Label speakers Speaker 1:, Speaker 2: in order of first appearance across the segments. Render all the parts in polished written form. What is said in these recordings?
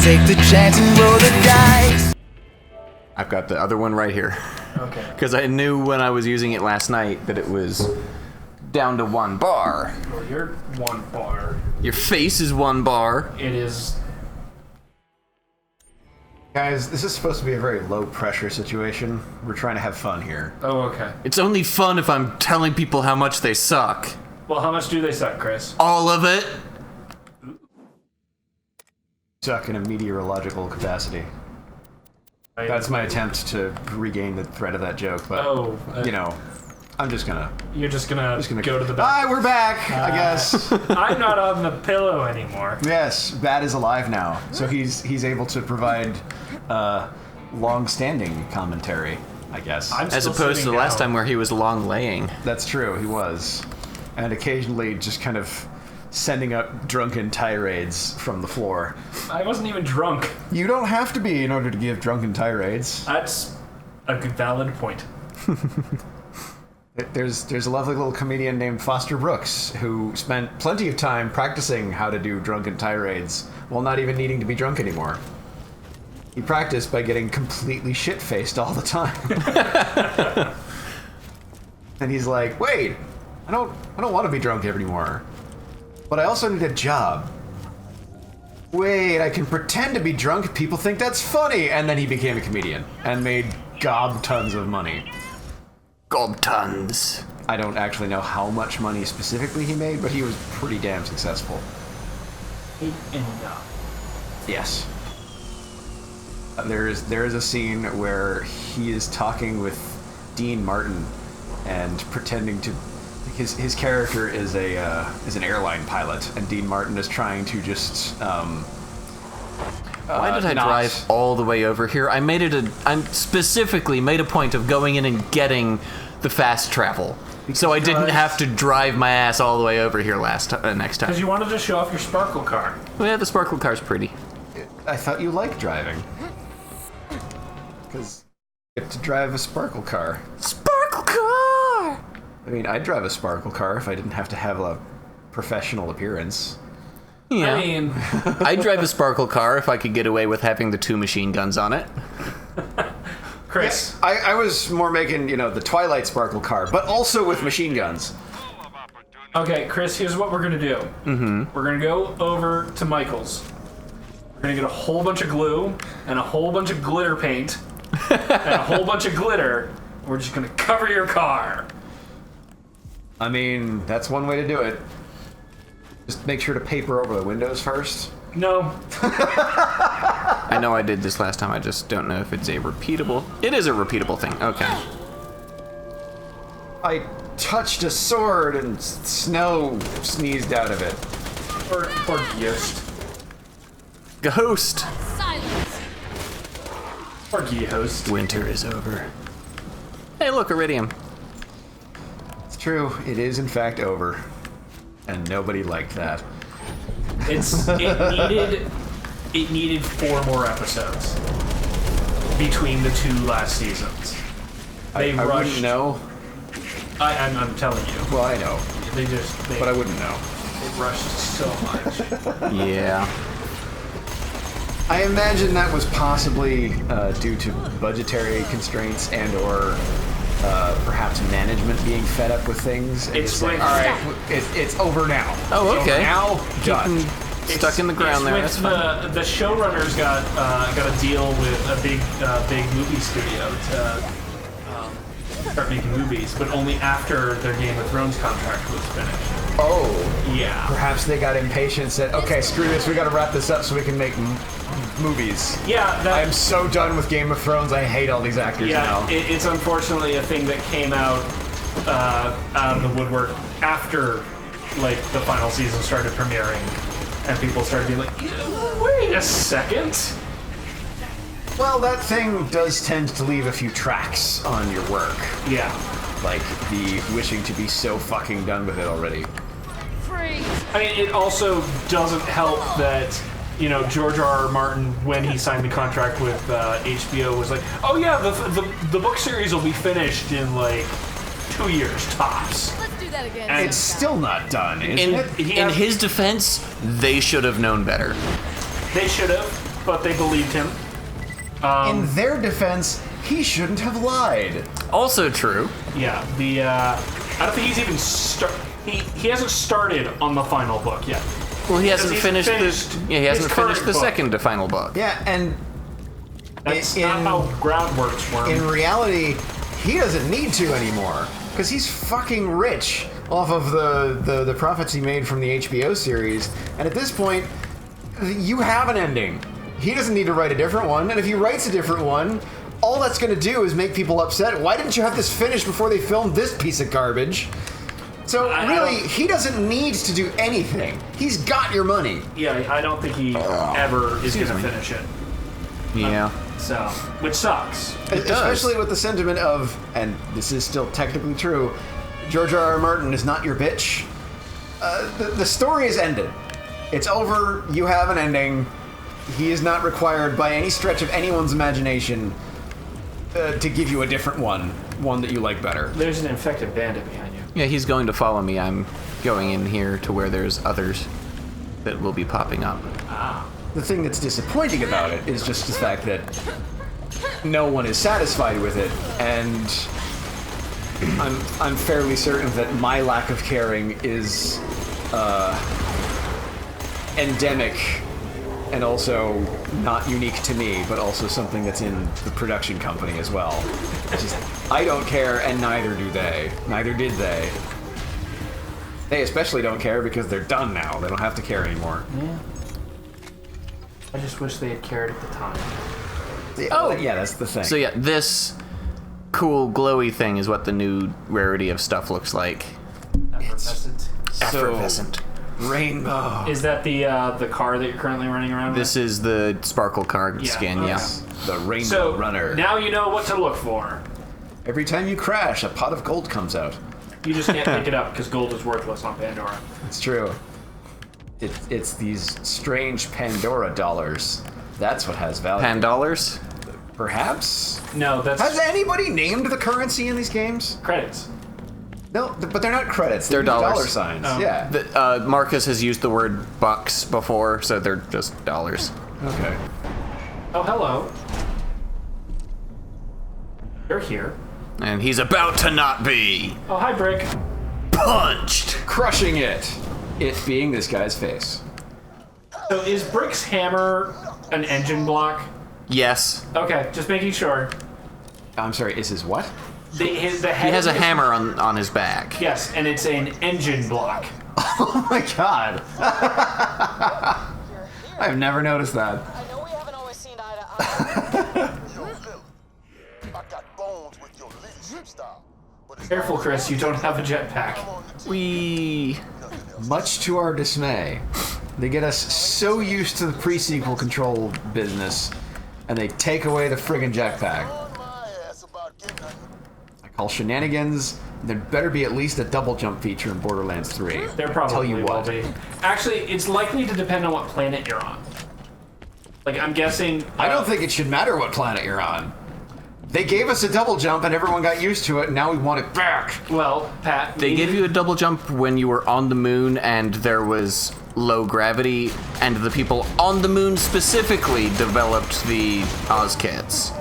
Speaker 1: take the chance and roll the dice.
Speaker 2: I've got the other one right here.
Speaker 3: Okay.
Speaker 2: Because I knew when I was using it last night that it was down to 1 bar.
Speaker 3: Well, you're 1 bar.
Speaker 2: Your face is 1 bar.
Speaker 3: It is.
Speaker 4: Guys, this is supposed to be a very low-pressure situation. We're trying to have fun here.
Speaker 3: Oh, okay.
Speaker 2: It's only fun if I'm telling people how much they suck.
Speaker 3: Well, how much do they suck, Chris?
Speaker 2: All of it.
Speaker 4: Suck in a meteorological capacity. That's my attempt to regain the thread of that joke, but, you know, I'm just gonna...
Speaker 3: You're just gonna go to the back.
Speaker 4: Hi, we're back, I guess.
Speaker 3: I'm not on the pillow anymore.
Speaker 4: Yes, Bat is alive now, so he's able to provide long-standing commentary, I guess.
Speaker 2: As opposed to the last time where he was long laying.
Speaker 4: That's true, he was. And occasionally just kind of sending up drunken tirades from the floor.
Speaker 3: I wasn't even drunk.
Speaker 4: You don't have to be in order to give drunken tirades.
Speaker 3: That's a good valid point.
Speaker 4: There's a lovely little comedian named Foster Brooks who spent plenty of time practicing how to do drunken tirades while not even needing to be drunk anymore. He practiced by getting completely shit-faced all the time. And he's like, wait, I don't want to be drunk anymore. But I also need a job. Wait, I can pretend to be drunk. People think that's funny. And then he became a comedian and made gob tons of money.
Speaker 2: Gob tons.
Speaker 4: I don't actually know how much money specifically he made, but he was pretty damn successful.
Speaker 3: Enough.
Speaker 4: Yes. There is a scene where he is talking with Dean Martin and pretending to... His character is an airline pilot, and Dean Martin is trying to just
Speaker 2: why did I drive all the way over here? I specifically made a point of going in and getting the fast travel, so I didn't have to drive my ass all the way over here next time.
Speaker 3: Because you wanted to show off your sparkle car.
Speaker 2: Well, yeah, the sparkle car's pretty.
Speaker 4: I thought you liked driving. Because you get to drive a sparkle car.
Speaker 2: Sparkle car!
Speaker 4: I mean, I'd drive a sparkle car if I didn't have to have a professional appearance.
Speaker 2: Yeah.
Speaker 3: I mean...
Speaker 2: I'd drive a sparkle car if I could get away with having the 2 machine guns on it.
Speaker 3: Chris.
Speaker 4: Yeah, I was more making, the Twilight sparkle car, but also with machine guns.
Speaker 3: Okay, Chris, here's what we're going to do.
Speaker 2: Mm-hmm.
Speaker 3: We're going to go over to Michael's. We're going to get a whole bunch of glue and a whole bunch of glitter paint and a whole bunch of glitter. We're just going to cover your car.
Speaker 4: I mean, that's one way to do it. Just make sure to paper over the windows first.
Speaker 3: No.
Speaker 2: I know I did this last time, I just don't know if it's a repeatable... It is a repeatable thing, okay.
Speaker 4: I touched a sword and snow sneezed out of it.
Speaker 3: Or ghost.
Speaker 2: Ghost!
Speaker 5: Silence.
Speaker 3: Or ghost.
Speaker 2: Winter is over. Hey, look, Iridium.
Speaker 4: It's true, it is in fact over. And nobody liked that.
Speaker 3: It needed 4 more episodes between the 2 last seasons. They rushed.
Speaker 4: I wouldn't know.
Speaker 3: I'm telling you.
Speaker 4: Well, I know. But I wouldn't know.
Speaker 3: They rushed so much.
Speaker 2: Yeah.
Speaker 4: I imagine that was possibly due to budgetary constraints and or perhaps management being fed up with things. And
Speaker 3: It's
Speaker 4: saying,
Speaker 3: like-
Speaker 4: all right, it's over now.
Speaker 2: Oh,
Speaker 4: It's
Speaker 2: okay.
Speaker 4: over now, done.
Speaker 2: Stuck in the ground there, that's fine.
Speaker 3: The showrunners got a deal with a big movie studio to start making movies, but only after their Game of Thrones contract was finished.
Speaker 4: Oh.
Speaker 3: Yeah.
Speaker 4: Perhaps they got impatient and said, okay, screw this, we gotta wrap this up so we can make movies.
Speaker 3: Yeah.
Speaker 4: I'm so done with Game of Thrones, I hate all these actors now.
Speaker 3: It's unfortunately a thing that came out of the woodwork after the final season started premiering, and people started being like, wait a second.
Speaker 4: Well, that thing does tend to leave a few tracks on your work.
Speaker 3: Yeah.
Speaker 4: Like the wishing to be so fucking done with it already.
Speaker 5: Freeze.
Speaker 3: I mean, it also doesn't help that, George R.R. Martin, when he signed the contract with HBO, was like, oh yeah, the book series will be finished in 2 years tops.
Speaker 5: Let's do that again.
Speaker 3: And
Speaker 4: It's still not done, isn't it?
Speaker 2: In his defense, they should have known better.
Speaker 3: They should have. but they believed him.
Speaker 4: In their defense, he shouldn't have lied.
Speaker 2: Also true.
Speaker 3: Yeah, I don't think he's even he hasn't started on the final book yet.
Speaker 2: Well, he hasn't
Speaker 3: He's
Speaker 2: finished he hasn't finished the
Speaker 3: book.
Speaker 2: second to final book.
Speaker 4: Yeah, and
Speaker 3: That's not how ground works, Worm.
Speaker 4: in reality, he doesn't need to anymore because he's fucking rich off of the profits he made from the HBO series. And at this point, you have an ending. He doesn't need to write a different one, and if he writes a different one, all that's going to do is make people upset. Why didn't you have this finished before they filmed this piece of garbage? So really, he doesn't need to do anything. He's got your money.
Speaker 3: Yeah, I don't think he ever is going to finish it.
Speaker 2: Yeah.
Speaker 3: So, which sucks.
Speaker 4: Especially with the sentiment of, and this is still technically true, George R.R. Martin is not your bitch. The story is ended. It's over. You have an ending. He is not required by any stretch of anyone's imagination to give you a different one that you like better.
Speaker 3: There's an infected bandit behind you.
Speaker 2: Yeah, he's going to follow me. I'm going in here to where there's others that will be popping up.
Speaker 4: The thing that's disappointing about it is just the fact that no one is satisfied with it, and I'm fairly certain that my lack of caring is endemic and also not unique to me, but also something that's in the production company as well. It's just, I don't care, and neither do they. Neither did they. They especially don't care because they're done now. They don't have to care anymore.
Speaker 3: Yeah. I just wish they had cared at the time.
Speaker 4: Oh, yeah, that's the thing.
Speaker 2: So yeah, this cool glowy thing is what the new rarity of stuff looks like.
Speaker 3: Effervescent.
Speaker 2: Effervescent.
Speaker 4: Rainbow.
Speaker 3: Is that the car that you're currently running around
Speaker 2: This is the sparkle card
Speaker 3: Yeah,
Speaker 2: skin,
Speaker 3: okay.
Speaker 2: yeah.
Speaker 4: The Rainbow
Speaker 3: with? So,
Speaker 4: Runner.
Speaker 3: now you know what to look for.
Speaker 4: Every time you crash, a pot of gold comes out.
Speaker 3: You just can't pick it up because gold is worthless on Pandora.
Speaker 4: It's true. It's these strange Pandora dollars. That's what has value.
Speaker 2: $10?
Speaker 4: Perhaps?
Speaker 3: No, that's
Speaker 4: Has anybody named the currency in these games?
Speaker 3: credits.
Speaker 4: No, but they're not credits.
Speaker 2: They're
Speaker 4: just
Speaker 2: dollars.
Speaker 4: dollar signs.
Speaker 3: Oh.
Speaker 4: Yeah.
Speaker 2: Marcus has used the word bucks before, so they're just dollars.
Speaker 4: Okay.
Speaker 3: Oh, hello. You're here.
Speaker 2: And he's about to not be
Speaker 3: Oh, hi, Brick.
Speaker 2: punched.
Speaker 4: Crushing it. It being this guy's face.
Speaker 3: So is Brick's hammer an engine block?
Speaker 2: Yes.
Speaker 3: Okay, just making sure.
Speaker 4: I'm sorry, is his what?
Speaker 3: The
Speaker 2: He
Speaker 3: head
Speaker 2: has a
Speaker 3: is-
Speaker 2: hammer on his back.
Speaker 3: Yes, and it's an engine block.
Speaker 4: Oh my god. I've never noticed that.
Speaker 6: I know we haven't always seen eye to eye.
Speaker 7: Yo, Lily, I got bones with your leadership style. But it's
Speaker 3: Careful, Chris, you don't have a jetpack.
Speaker 7: on the team.
Speaker 2: We
Speaker 4: Much to our dismay, they get us so used to the pre-sequel control business, and they take away the friggin' jetpack.
Speaker 7: On my ass about getting a
Speaker 4: I call shenanigans. There better be at least a double jump feature in Borderlands 3.
Speaker 3: There
Speaker 4: I'll
Speaker 3: probably
Speaker 4: tell you
Speaker 3: will
Speaker 4: what.
Speaker 3: be. Actually, it's likely to depend on what planet you're on. Like, I'm guessing...
Speaker 4: I don't think it should matter what planet you're on. They gave us a double jump and everyone got used to it, and now we want it back.
Speaker 3: Well, Pat...
Speaker 2: They give you a double jump when you were on the moon and there was low gravity, and the people on the moon specifically developed the Oz kits.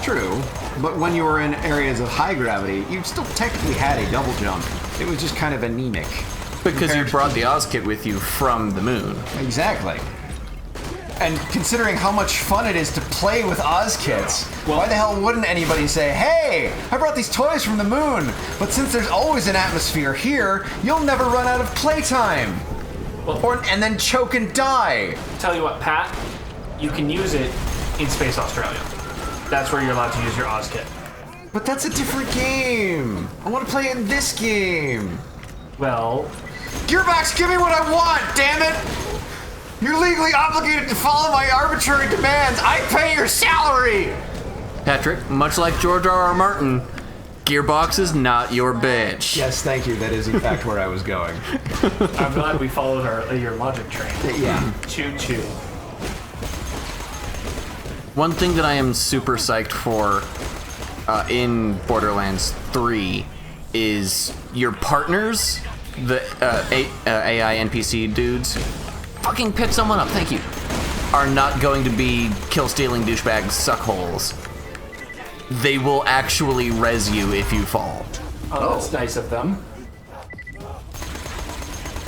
Speaker 4: True, but when you were in areas of high gravity, you still technically had a double jump. It was just kind of anemic.
Speaker 2: Because you brought the Oz kit with you from the moon.
Speaker 4: Exactly. And considering how much fun it is to play with Oz kits, why the hell wouldn't anybody say, hey, I brought these toys from the moon, but since there's always an atmosphere here, you'll never run out of playtime. And then choke and die.
Speaker 3: Tell you what, Pat, you can use it in Space Australia. That's where you're allowed to use your Oz kit.
Speaker 4: But that's a different game. I want to play in this game.
Speaker 3: Well,
Speaker 4: Gearbox, give me what I want, damn it! You're legally obligated to follow my arbitrary demands. I pay your salary!
Speaker 2: Patrick, much like George R.R. Martin, Gearbox is not your bitch.
Speaker 4: Yes, thank you. That is in fact where I was going.
Speaker 3: I'm glad we followed your logic train.
Speaker 4: Yeah.
Speaker 3: Choo choo.
Speaker 2: One thing that I am super psyched for in Borderlands 3 is your partners, the AI NPC dudes. Fucking pick someone up, thank you. are not going to be kill-stealing douchebags suckholes. They will actually res you if you fall.
Speaker 3: Oh, that's nice of them.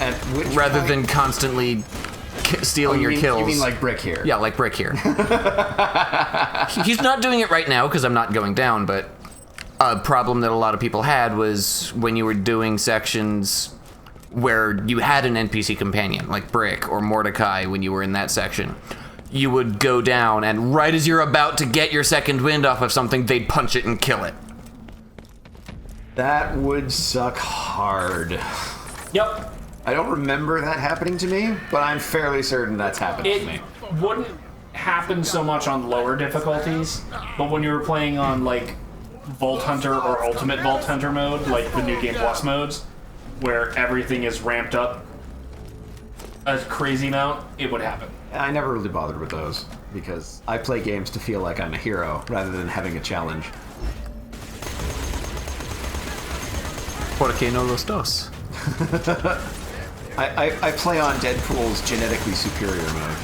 Speaker 4: At which
Speaker 2: Rather
Speaker 4: point-
Speaker 2: than constantly stealing your kills.
Speaker 4: You mean like Brick here?
Speaker 2: Yeah, like Brick here. He's not doing it right now because I'm not going down, but a problem that a lot of people had was when you were doing sections where you had an NPC companion, like Brick or Mordecai when you were in that section. You would go down, and right as you're about to get your second wind off of something, they'd punch it and kill it.
Speaker 4: That would suck hard.
Speaker 3: Yep.
Speaker 4: I don't remember that happening to me, but I'm fairly certain that's happened to
Speaker 3: It
Speaker 4: me.
Speaker 3: wouldn't happen so much on lower difficulties, but when you were playing on like Vault Hunter or Ultimate Vault Hunter mode, like the New Game Plus modes, where everything is ramped up a crazy amount, it would happen.
Speaker 4: I never really bothered with those because I play games to feel like I'm a hero rather than having a challenge.
Speaker 2: ¿Por qué no los dos?
Speaker 4: I play on Deadpool's genetically superior mode.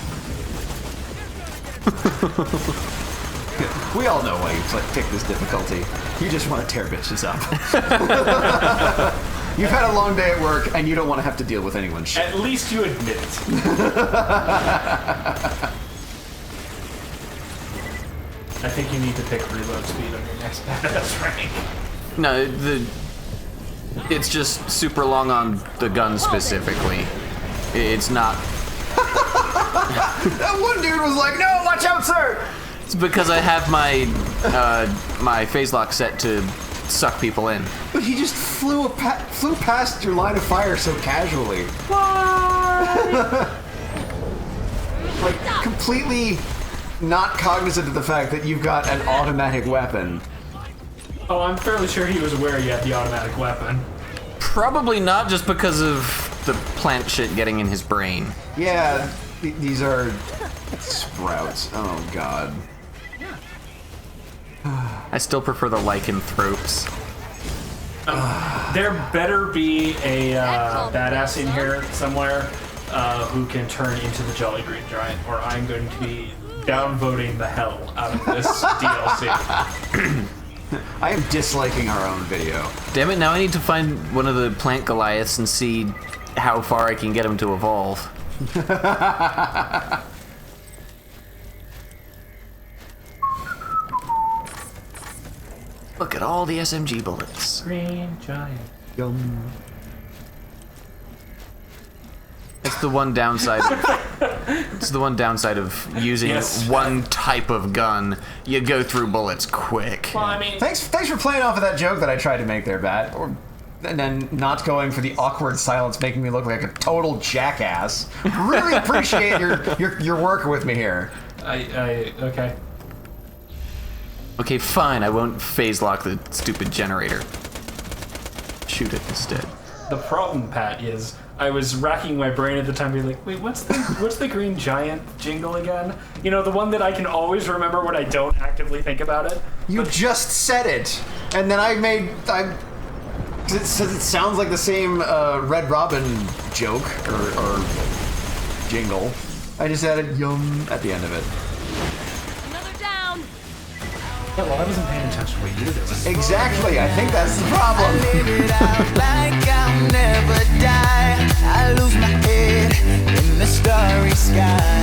Speaker 4: We all know why you pick this difficulty. You just want to tear bitches up. You've had a long day at work and you don't want to have to deal with anyone's shit.
Speaker 3: At least you admit it. I think you need to pick reload speed on your next badass rank.
Speaker 2: No, it's just super long on the gun specifically. It's not.
Speaker 4: That one dude was like, "No, watch out, sir!"
Speaker 2: It's because I have my my phase lock set to suck people in.
Speaker 4: But he just flew past your line of fire so casually. Like, completely not cognizant of the fact that you've got an automatic weapon.
Speaker 3: Oh, I'm fairly sure he was aware you had the automatic weapon.
Speaker 2: Probably not, just because of the plant shit getting in his brain.
Speaker 4: Yeah, these are sprouts. Oh, God.
Speaker 2: I still prefer the lycanthropes.
Speaker 3: There better be a badass in here somewhere who can turn into the Jolly Green Giant, or I'm going to be downvoting the hell out of this DLC.
Speaker 4: I am disliking our own video.
Speaker 2: Damn it, now I need to find one of the plant Goliaths and see how far I can get him to evolve. Look at all the SMG bullets.
Speaker 3: Green Giant.
Speaker 4: Yum.
Speaker 2: It's the one downside. It's the one downside of using
Speaker 3: Yes.
Speaker 2: one type of gun. You go through bullets quick.
Speaker 3: Well, I mean,
Speaker 4: Thanks for playing off of that joke that I tried to make there, Bat. And then not going for the awkward silence, making me look like a total jackass. Really appreciate your work with me here.
Speaker 3: okay.
Speaker 2: Okay, fine. I won't phase lock the stupid generator. Shoot it instead.
Speaker 3: The problem, Pat, is I was racking my brain at the time, being like, wait, what's the Green Giant jingle again? You know, the one that I can always remember when I don't actively think about it.
Speaker 4: You just said it, and then it sounds like the same Red Robin joke or jingle. I just added yum at the end of it.
Speaker 5: Another down.
Speaker 3: Yeah, well, I wasn't paying attention to what you were doing.
Speaker 4: Exactly, I think that's the problem.
Speaker 1: Live it out like I'll never die. I lose my head in the starry sky.